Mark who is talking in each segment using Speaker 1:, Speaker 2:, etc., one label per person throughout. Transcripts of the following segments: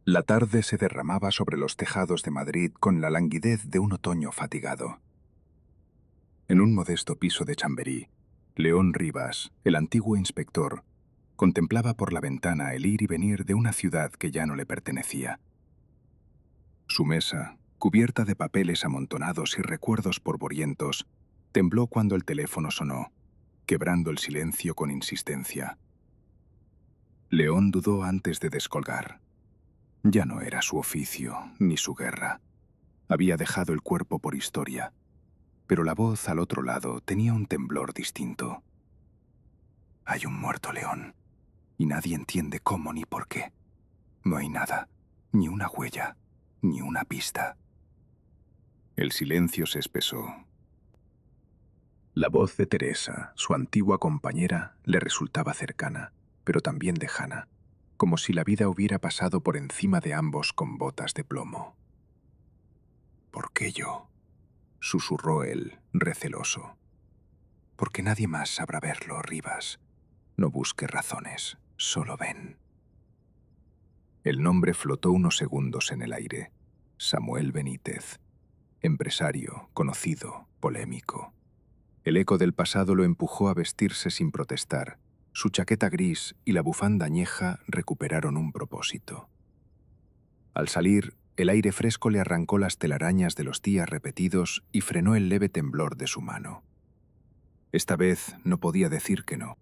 Speaker 1: La tarde se derramaba sobre los tejados de Madrid con la languidez de un otoño fatigado. En un modesto piso de Chamberí, León Rivas, el antiguo inspector, contemplaba por la ventana el ir y venir de una ciudad que ya no le pertenecía. Su mesa, cubierta de papeles amontonados y recuerdos polvorientos, tembló cuando el teléfono sonó, quebrando el silencio con insistencia. León dudó antes de descolgar. Ya no era su oficio, ni su guerra. Había dejado el cuerpo por historia, pero la voz al otro lado tenía un temblor distinto. Hay un muerto, León, y nadie entiende cómo ni por qué. No hay nada, ni una huella, ni una pista. El silencio se espesó. La voz de Teresa, su antigua compañera, le resultaba cercana, pero también lejana, como si la vida hubiera pasado por encima de ambos con botas de plomo. ¿Por qué yo?, susurró él, receloso. Porque nadie más sabrá verlo, Rivas. No busque razones, solo ven. El nombre flotó unos segundos en el aire. Samuel Benítez. Empresario, conocido, polémico. El eco del pasado lo empujó a vestirse sin protestar. Su chaqueta gris y la bufanda añeja recuperaron un propósito. Al salir, el aire fresco le arrancó las telarañas de los días repetidos y frenó el leve temblor de su mano. Esta vez no podía decir que no.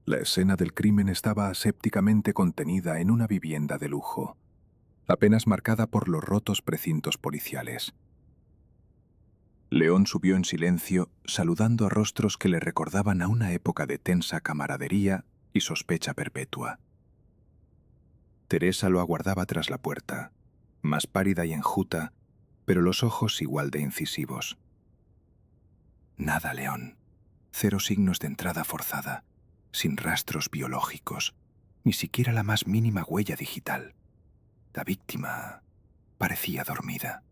Speaker 1: La escena del crimen estaba asépticamente contenida en una vivienda de lujo, apenas marcada por los rotos precintos policiales. León subió en silencio, saludando a rostros que le recordaban a una época de tensa camaradería y sospecha perpetua. Teresa lo aguardaba tras la puerta, más pálida y enjuta, pero los ojos igual de incisivos. Nada, León. Cero signos de entrada forzada, sin rastros biológicos, ni siquiera la más mínima huella digital. La víctima parecía dormida,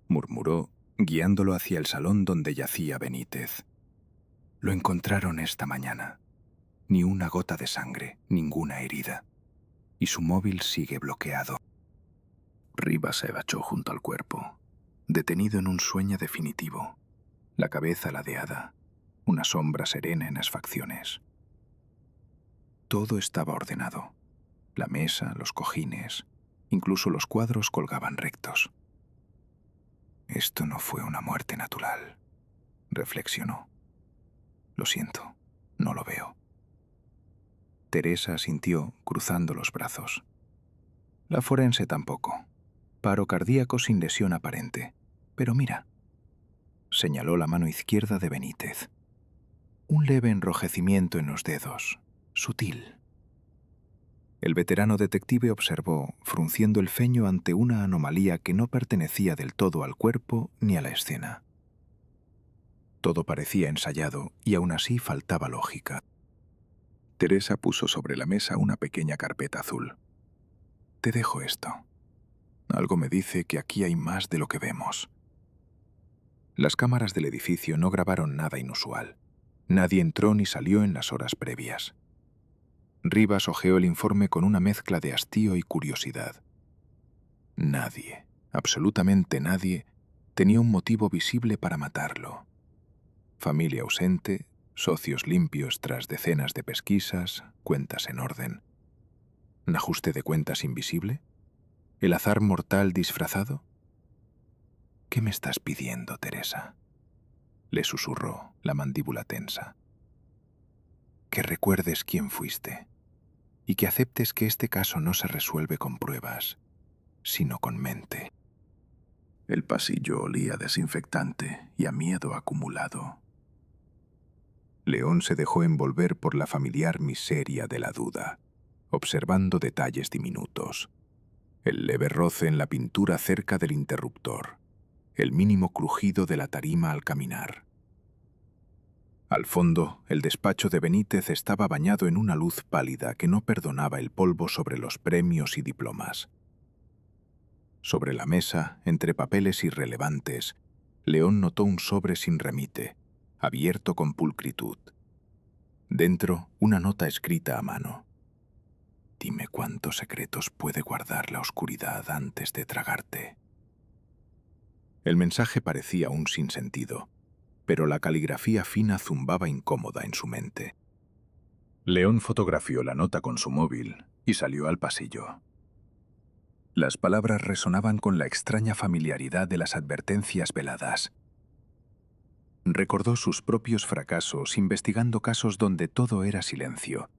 Speaker 1: murmuró, guiándolo hacia el salón donde yacía Benítez. Lo encontraron esta mañana. Ni una gota de sangre, ninguna herida. Y su móvil sigue bloqueado. Rivas se agachó junto al cuerpo, detenido en un sueño definitivo, la cabeza ladeada, una sombra serena en las facciones. Todo estaba ordenado. La mesa, los cojines, incluso los cuadros colgaban rectos. Esto no fue una muerte natural, reflexionó. Lo siento, no lo veo. Teresa asintió, cruzando los brazos. La forense tampoco. Paro cardíaco sin lesión aparente. Pero mira, señaló la mano izquierda de Benítez. Un leve enrojecimiento en los dedos, sutil. El veterano detective observó, frunciendo el ceño ante una anomalía que no pertenecía del todo al cuerpo ni a la escena. Todo parecía ensayado y aún así faltaba lógica. Teresa puso sobre la mesa una pequeña carpeta azul. Te dejo esto. Algo me dice que aquí hay más de lo que vemos. Las cámaras del edificio no grabaron nada inusual. Nadie entró ni salió en las horas previas. Rivas hojeó el informe con una mezcla de hastío y curiosidad. Nadie, absolutamente nadie, tenía un motivo visible para matarlo. Familia ausente, socios limpios tras decenas de pesquisas, cuentas en orden. ¿Un ajuste de cuentas invisible? ¿El azar mortal disfrazado? ¿Qué me estás pidiendo, Teresa?, le susurró, la mandíbula tensa. Que recuerdes quién fuiste y que aceptes que este caso no se resuelve con pruebas, sino con mente. El pasillo olía a desinfectante y a miedo acumulado. León se dejó envolver por la familiar miseria de la duda, observando detalles diminutos. El leve roce en la pintura cerca del interruptor, el mínimo crujido de la tarima al caminar. Al fondo, el despacho de Benítez estaba bañado en una luz pálida que no perdonaba el polvo sobre los premios y diplomas. Sobre la mesa, entre papeles irrelevantes, León notó un sobre sin remite, abierto con pulcritud. Dentro, una nota escrita a mano. Dime cuántos secretos puede guardar la oscuridad antes de tragarte. El mensaje parecía un sinsentido, pero la caligrafía fina zumbaba incómoda en su mente. León fotografió la nota con su móvil y salió al pasillo. Las palabras resonaban con la extraña familiaridad de las advertencias veladas. Recordó sus propios fracasos investigando casos donde todo era silencio,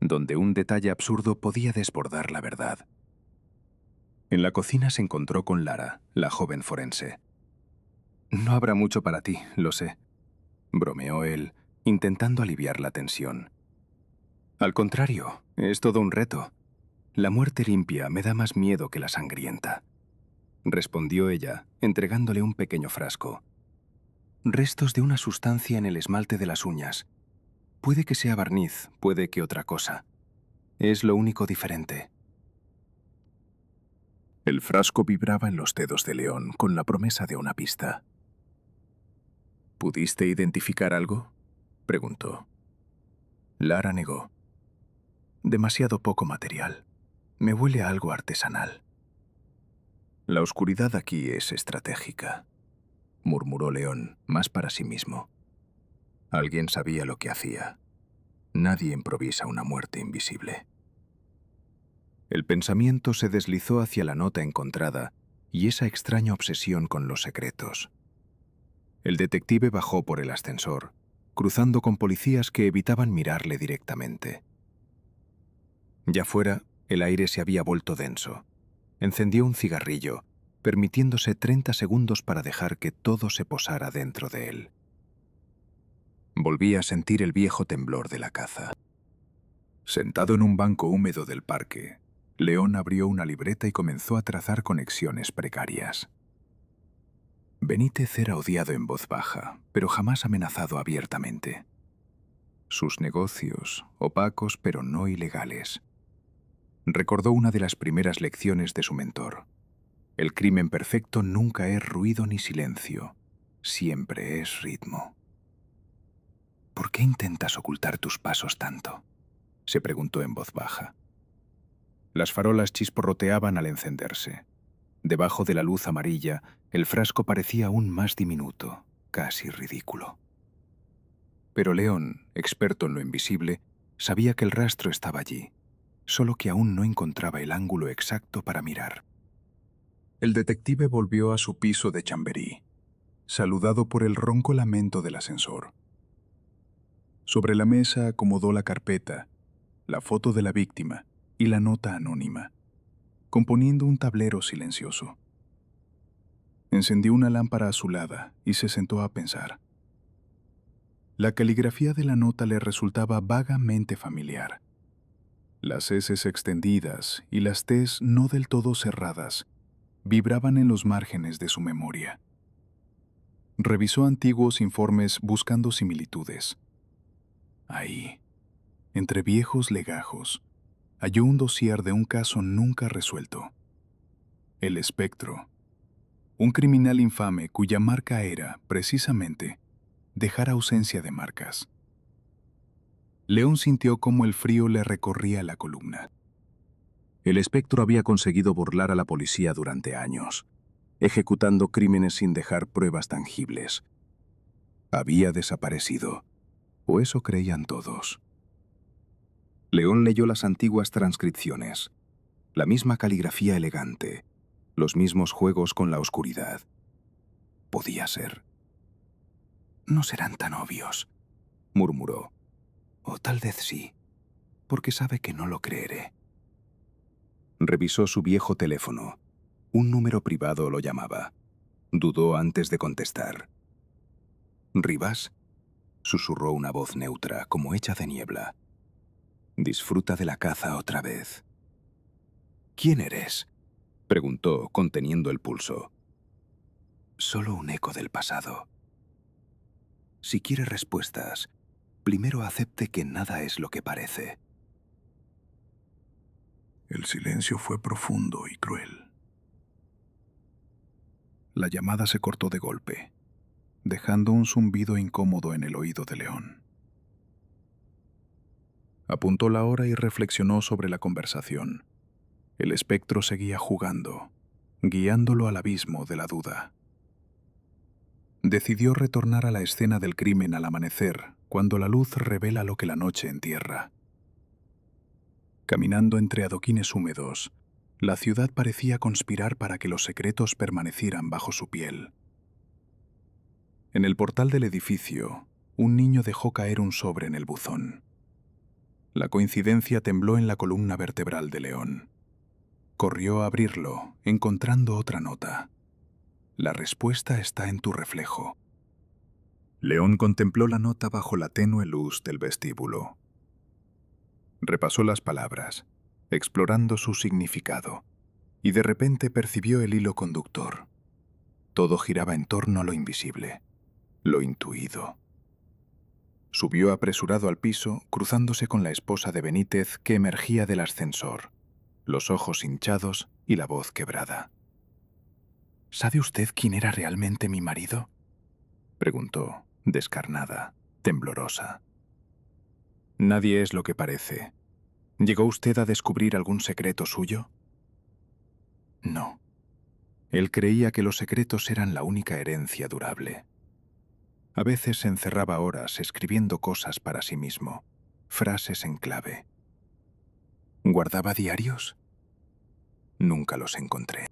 Speaker 1: donde un detalle absurdo podía desbordar la verdad. En la cocina se encontró con Lara, la joven forense. «No habrá mucho para ti, lo sé», bromeó él, intentando aliviar la tensión. «Al contrario, es todo un reto. La muerte limpia me da más miedo que la sangrienta», respondió ella, entregándole un pequeño frasco. «Restos de una sustancia en el esmalte de las uñas. Puede que sea barniz, puede que otra cosa. Es lo único diferente». El frasco vibraba en los dedos de León con la promesa de una pista. «¿Pudiste identificar algo?», preguntó. Lara negó. «Demasiado poco material. Me huele a algo artesanal». «La oscuridad aquí es estratégica», murmuró León, más para sí mismo. Alguien sabía lo que hacía. Nadie improvisa una muerte invisible. El pensamiento se deslizó hacia la nota encontrada y esa extraña obsesión con los secretos. El detective bajó por el ascensor, cruzando con policías que evitaban mirarle directamente. Ya fuera, el aire se había vuelto denso. Encendió un cigarrillo, permitiéndose 30 segundos para dejar que todo se posara dentro de él. Volvía a sentir el viejo temblor de la caza. Sentado en un banco húmedo del parque, León abrió una libreta y comenzó a trazar conexiones precarias. Benítez era odiado en voz baja, pero jamás amenazado abiertamente. Sus negocios, opacos pero no ilegales. Recordó una de las primeras lecciones de su mentor. El crimen perfecto nunca es ruido ni silencio, siempre es ritmo. «¿Por qué intentas ocultar tus pasos tanto?», se preguntó en voz baja. Las farolas chisporroteaban al encenderse. Debajo de la luz amarilla, el frasco parecía aún más diminuto, casi ridículo. Pero León, experto en lo invisible, sabía que el rastro estaba allí, solo que aún no encontraba el ángulo exacto para mirar. El detective volvió a su piso de Chamberí, saludado por el ronco lamento del ascensor. Sobre la mesa acomodó la carpeta, la foto de la víctima y la nota anónima, componiendo un tablero silencioso. Encendió una lámpara azulada y se sentó a pensar. La caligrafía de la nota le resultaba vagamente familiar. Las eses extendidas y las tes no del todo cerradas vibraban en los márgenes de su memoria. Revisó antiguos informes buscando similitudes. Ahí, entre viejos legajos, halló un dossier de un caso nunca resuelto. El espectro. Un criminal infame cuya marca era, precisamente, dejar ausencia de marcas. León sintió cómo el frío le recorría la columna. El espectro había conseguido burlar a la policía durante años, ejecutando crímenes sin dejar pruebas tangibles. Había desaparecido, o eso creían todos. León leyó las antiguas transcripciones, la misma caligrafía elegante, los mismos juegos con la oscuridad. Podía ser. «No serán tan obvios», murmuró. «O tal vez sí, porque sabe que no lo creeré». Revisó su viejo teléfono. Un número privado lo llamaba. Dudó antes de contestar. «¿Rivas?», susurró una voz neutra, como hecha de niebla. «Disfruta de la caza otra vez». «¿Quién eres?», preguntó, conteniendo el pulso. «Solo un eco del pasado. Si quiere respuestas, primero acepte que nada es lo que parece». El silencio fue profundo y cruel. La llamada se cortó de golpe, dejando un zumbido incómodo en el oído de León. Apuntó la hora y reflexionó sobre la conversación. El espectro seguía jugando, guiándolo al abismo de la duda. Decidió retornar a la escena del crimen al amanecer, cuando la luz revela lo que la noche entierra. Caminando entre adoquines húmedos, la ciudad parecía conspirar para que los secretos permanecieran bajo su piel. En el portal del edificio, un niño dejó caer un sobre en el buzón. La coincidencia tembló en la columna vertebral de León. Corrió a abrirlo, encontrando otra nota. La respuesta está en tu reflejo. León contempló la nota bajo la tenue luz del vestíbulo. Repasó las palabras, explorando su significado, y de repente percibió el hilo conductor. Todo giraba en torno a lo invisible, lo intuido. Subió apresurado al piso, cruzándose con la esposa de Benítez que emergía del ascensor, los ojos hinchados y la voz quebrada. ¿Sabe usted quién era realmente mi marido?, preguntó, descarnada, temblorosa. Nadie es lo que parece. ¿Llegó usted a descubrir algún secreto suyo? No. Él creía que los secretos eran la única herencia durable. A veces se encerraba horas escribiendo cosas para sí mismo, frases en clave. ¿Guardaba diarios? Nunca los encontré.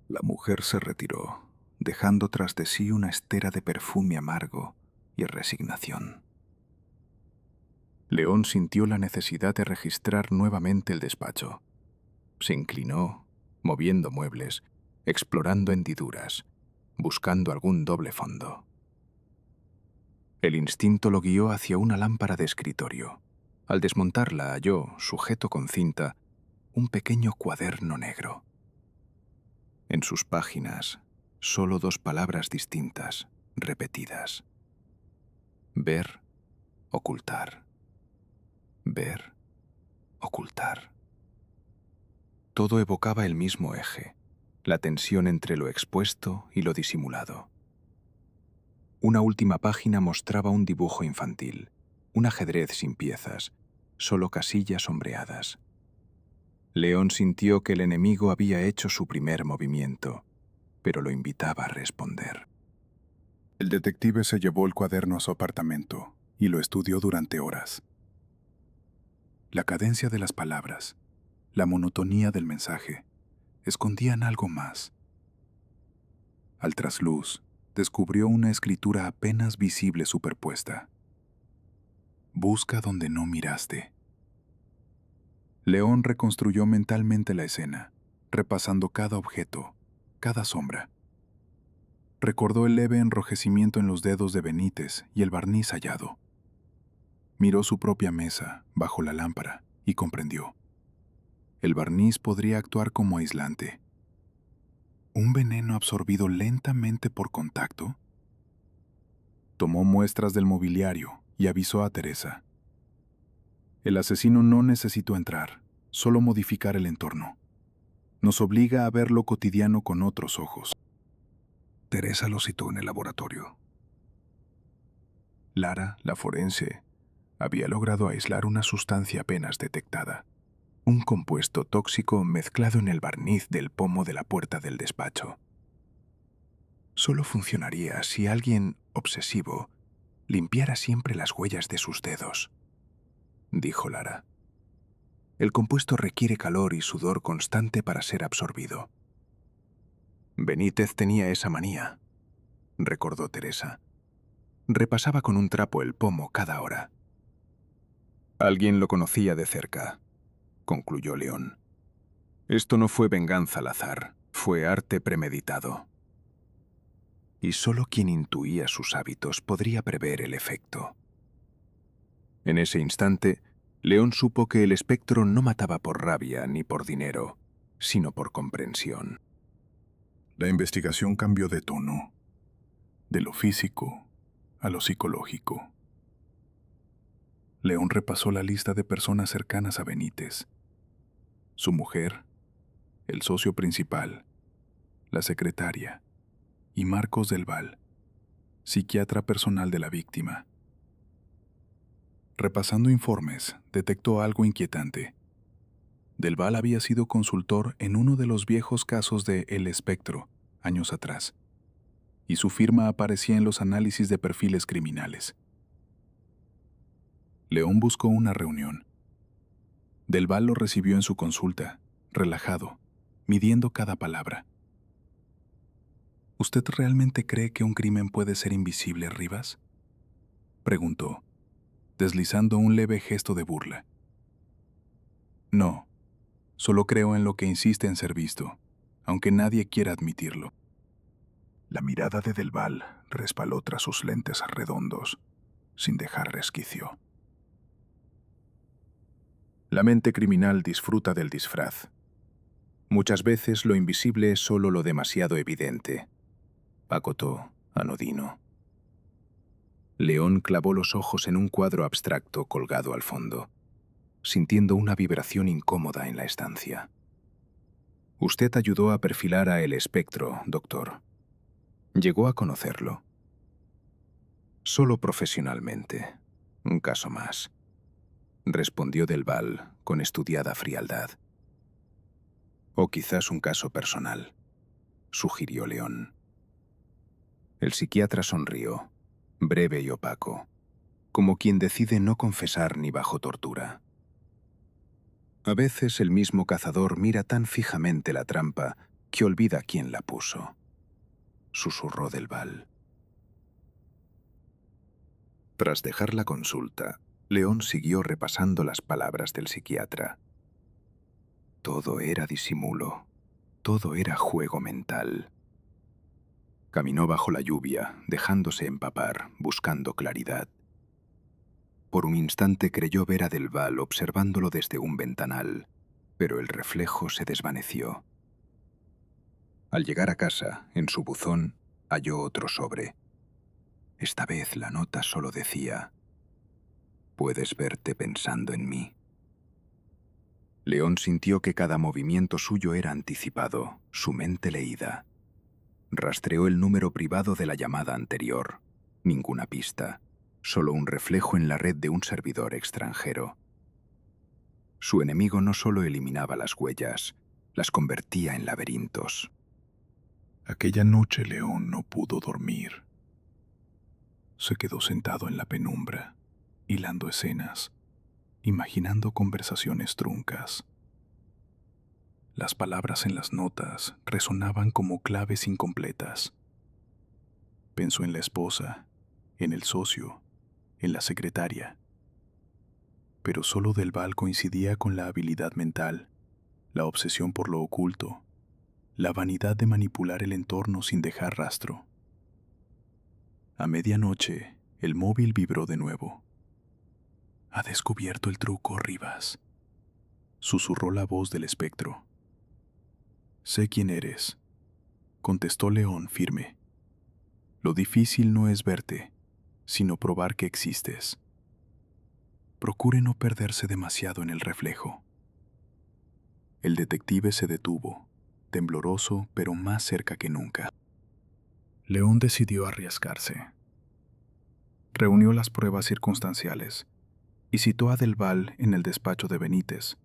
Speaker 1: La mujer se retiró, dejando tras de sí una estera de perfume amargo y resignación. León sintió la necesidad de registrar nuevamente el despacho. Se inclinó, moviendo muebles, explorando hendiduras, buscando algún doble fondo. El instinto lo guió hacia una lámpara de escritorio. Al desmontarla halló, sujeto con cinta, un pequeño cuaderno negro. En sus páginas, solo 2 palabras distintas, repetidas. Ver, ocultar. Ver, ocultar. Todo evocaba el mismo eje, la tensión entre lo expuesto y lo disimulado. Una última página mostraba un dibujo infantil, un ajedrez sin piezas, solo casillas sombreadas. León sintió que el enemigo había hecho su primer movimiento, pero lo invitaba a responder. El detective se llevó el cuaderno a su apartamento y lo estudió durante horas. La cadencia de las palabras, la monotonía del mensaje, escondían algo más. Al trasluz, descubrió una escritura apenas visible superpuesta. Busca donde no miraste. León reconstruyó mentalmente la escena, repasando cada objeto, cada sombra. Recordó el leve enrojecimiento en los dedos de Benítez y el barniz hallado. Miró su propia mesa, bajo la lámpara, y comprendió. El barniz podría actuar como aislante. ¿Un veneno absorbido lentamente por contacto? Tomó muestras del mobiliario y avisó a Teresa. El asesino no necesitó entrar, solo modificar el entorno. Nos obliga a ver lo cotidiano con otros ojos. Teresa lo citó en el laboratorio. Lara, la forense, había logrado aislar una sustancia apenas detectada, un compuesto tóxico mezclado en el barniz del pomo de la puerta del despacho. Solo funcionaría si alguien obsesivo limpiara siempre las huellas de sus dedos, dijo Lara. El compuesto requiere calor y sudor constante para ser absorbido. Benítez tenía esa manía, recordó Teresa. Repasaba con un trapo el pomo cada hora. Alguien lo conocía de cerca, concluyó León. Esto no fue venganza al azar, fue arte premeditado. Y solo quien intuía sus hábitos podría prever el efecto. En ese instante, León supo que el espectro no mataba por rabia ni por dinero, sino por comprensión. La investigación cambió de tono, de lo físico a lo psicológico. León repasó la lista de personas cercanas a Benítez. Su mujer, el socio principal, la secretaria y Marcos del Val, psiquiatra personal de la víctima.
Speaker 2: Repasando informes, detectó algo inquietante. Del Val había sido consultor en uno de los viejos casos de El Espectro, años atrás, y su firma aparecía en los análisis de perfiles criminales. León buscó una reunión. Del Val lo recibió en su consulta, relajado, midiendo cada palabra. ¿Usted realmente cree que un crimen puede ser invisible, Rivas?, preguntó, deslizando un leve gesto de burla. No, solo creo en lo que insiste en ser visto, aunque nadie quiera admitirlo.
Speaker 1: La mirada de Del Val resbaló tras sus lentes redondos, sin dejar resquicio. La mente criminal disfruta del disfraz. Muchas veces lo invisible es solo lo demasiado evidente, acotó, anodino. León clavó los ojos en un cuadro abstracto colgado al fondo, sintiendo una vibración incómoda en la estancia. Usted ayudó a perfilar a El Espectro, doctor. ¿Llegó a conocerlo? Solo profesionalmente. Un caso más, respondió Del Val con estudiada frialdad. O quizás un caso personal, sugirió León. El psiquiatra sonrió, breve y opaco, como quien decide no confesar ni bajo tortura. A veces el mismo cazador mira tan fijamente la trampa que olvida quién la puso, susurró Del Val. Tras dejar la consulta, León siguió repasando las palabras del psiquiatra. Todo era disimulo, todo era juego mental. Caminó bajo la lluvia, dejándose empapar, buscando claridad. Por un instante creyó ver a Del Val observándolo desde un ventanal, pero el reflejo se desvaneció. Al llegar a casa, en su buzón, halló otro sobre. Esta vez la nota solo decía: «Puedes verte pensando en mí». León sintió que cada movimiento suyo era anticipado, su mente leída. Rastreó el número privado de la llamada anterior. Ninguna pista, solo un reflejo en la red de un servidor extranjero. Su enemigo no solo eliminaba las huellas, las convertía en laberintos. Aquella noche León no pudo dormir. Se quedó sentado en la penumbra, hilando escenas, imaginando conversaciones truncas. Las palabras en las notas resonaban como claves incompletas. Pensó en la esposa, en el socio, en la secretaria. Pero solo Del Val coincidía con la habilidad mental, la obsesión por lo oculto, la vanidad de manipular el entorno sin dejar rastro. A medianoche, el móvil vibró de nuevo. «Ha descubierto el truco, Rivas», susurró la voz del espectro. «Sé quién eres», contestó León firme. «Lo difícil no es verte, sino probar que existes. Procure no perderse demasiado en el reflejo». El detective se detuvo, tembloroso pero más cerca que nunca. León decidió arriesgarse. Reunió las pruebas circunstanciales y citó a Del Val en el despacho de Benítez,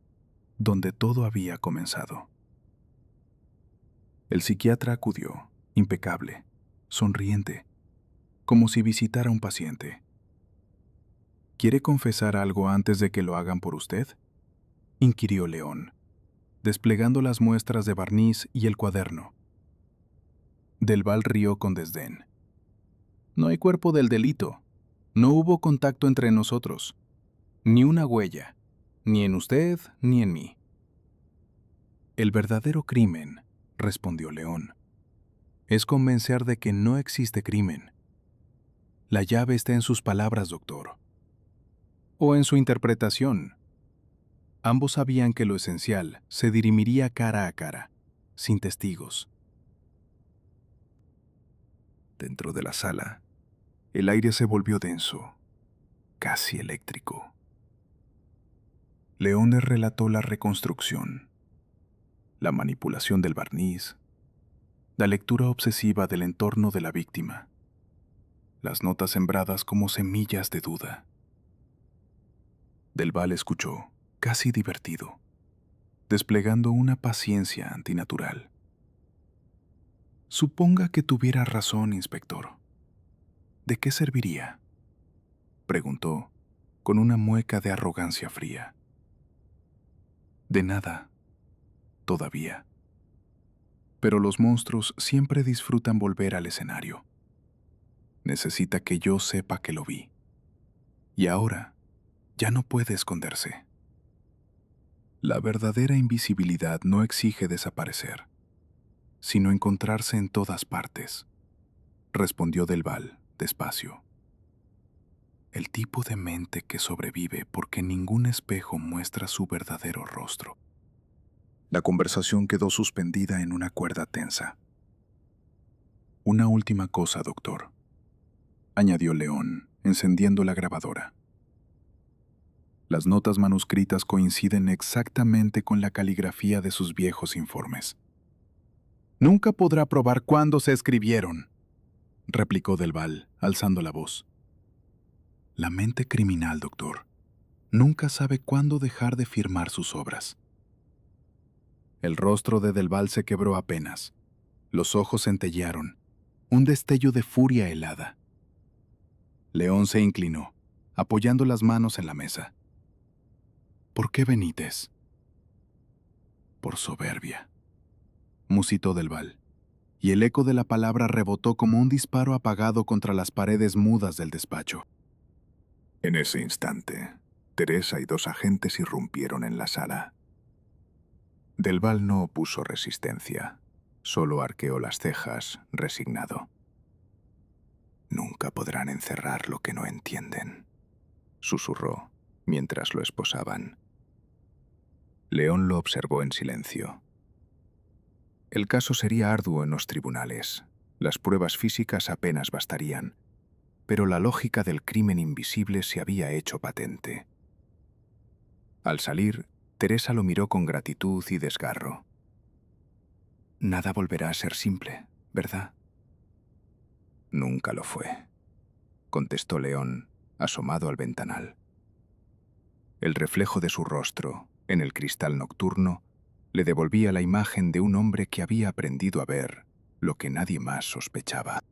Speaker 1: donde todo había comenzado. El psiquiatra acudió, impecable, sonriente, como si visitara a un paciente. «¿Quiere confesar algo antes de que lo hagan por usted?», inquirió León, desplegando las muestras de barniz y el cuaderno. Del Val rió con desdén. «No hay cuerpo del delito. No hubo contacto entre nosotros. Ni una huella, ni en usted ni en mí». «El verdadero crimen», respondió León, «es convencer de que no existe crimen. La llave está en sus palabras, doctor. O en su interpretación». Ambos sabían que lo esencial se dirimiría cara a cara, sin testigos. Dentro de la sala, el aire se volvió denso, casi eléctrico. León les relató la reconstrucción, la manipulación del barniz, la lectura obsesiva del entorno de la víctima, las notas sembradas como semillas de duda.
Speaker 2: Del Val escuchó, casi divertido, desplegando una paciencia antinatural. Suponga que tuviera razón, inspector. ¿De qué serviría?, preguntó, con una mueca de arrogancia fría. De nada, todavía. Pero los monstruos siempre disfrutan volver al escenario. Necesita que yo sepa que lo vi. Y ahora, ya no puede esconderse. La verdadera invisibilidad no exige desaparecer, sino encontrarse en todas partes, respondió Del Val, despacio. El tipo de mente que sobrevive porque ningún espejo muestra su verdadero rostro. La conversación quedó suspendida en una cuerda tensa. Una última cosa, doctor, añadió León, encendiendo la grabadora. Las notas manuscritas coinciden exactamente con la caligrafía de sus viejos informes. Nunca podrá probar cuándo se escribieron, replicó Del Val, alzando la voz. La mente criminal, doctor, nunca sabe cuándo dejar de firmar sus obras. El rostro de Del Val se quebró apenas. Los ojos centellearon, un destello de furia helada. León se inclinó, apoyando las manos en la mesa. ¿Por qué Benítez? Por soberbia, musitó Del Val, y el eco de la palabra rebotó como un disparo apagado contra las paredes mudas del despacho.
Speaker 1: En ese instante, Teresa y 2 agentes irrumpieron en la sala. Del Val no opuso resistencia, solo arqueó las cejas, resignado. Nunca podrán encerrar lo que no entienden, susurró mientras lo esposaban. León lo observó en silencio. El caso sería arduo en los tribunales. Las pruebas físicas apenas bastarían, pero la lógica del crimen invisible se había hecho patente. Al salir, Teresa lo miró con gratitud y desgarro. Nada volverá a ser simple, ¿verdad? Nunca lo fue, contestó León, asomado al ventanal. El reflejo de su rostro, en el cristal nocturno, le devolvía la imagen de un hombre que había aprendido a ver lo que nadie más sospechaba.